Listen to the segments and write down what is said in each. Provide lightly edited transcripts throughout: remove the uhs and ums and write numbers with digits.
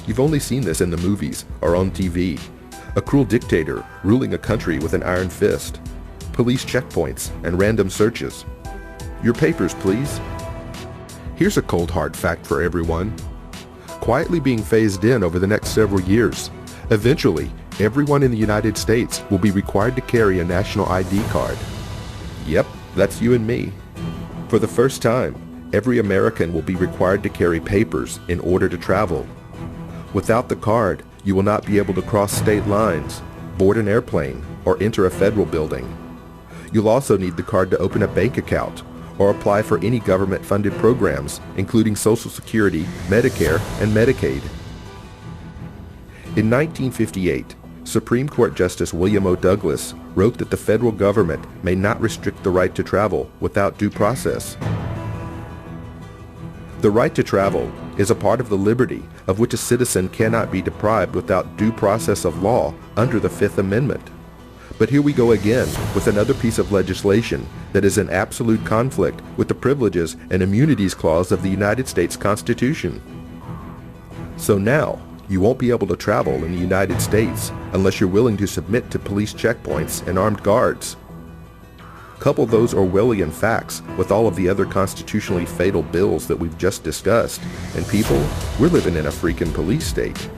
You've only seen this in the movies or on TV. A cruel dictator ruling a country with an iron fist. Police checkpoints and random searches. Your papers, please. Here's a cold hard fact for everyone. Quietly being phased in over the next several years, eventually, everyone in the United States will be required to carry a national ID card. Yep, that's you and me. For the first time, every American will be required to carry papers in order to travel. Without the card, you will not be able to cross state lines, board an airplane, or enter a federal building. You'll also need the card to open a bank account or apply for any government-funded programs, including Social Security, Medicare, and Medicaid. In 1958, Supreme Court Justice William O. Douglas wrote that the federal government may not restrict the right to travel without due process. The right to travel is a part of the liberty of which a citizen cannot be deprived without due process of law under the Fifth Amendment. But here we go again with another piece of legislation that is in absolute conflict with the Privileges and Immunities Clause of the United States Constitution. So now, you won't be able to travel in the United States unless you're willing to submit to police checkpoints and armed guards. Couple those Orwellian facts with all of the other constitutionally fatal bills that we've just discussed, and people, we're living in a freaking police state.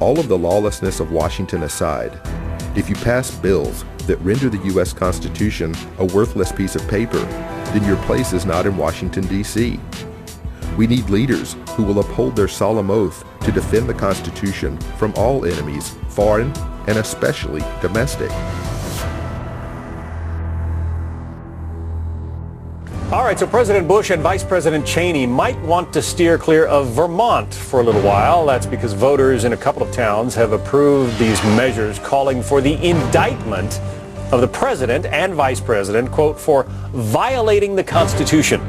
All of the lawlessness of Washington aside, if you pass bills that render the U.S. Constitution a worthless piece of paper, then your place is not in Washington, D.C. We need leaders who will uphold their solemn oath to defend the Constitution from all enemies, foreign and especially domestic. All right, so President Bush and Vice President Cheney might want to steer clear of Vermont for a little while. That's because voters in a couple of towns have approved these measures calling for the indictment of the president and vice president, quote, for violating the Constitution.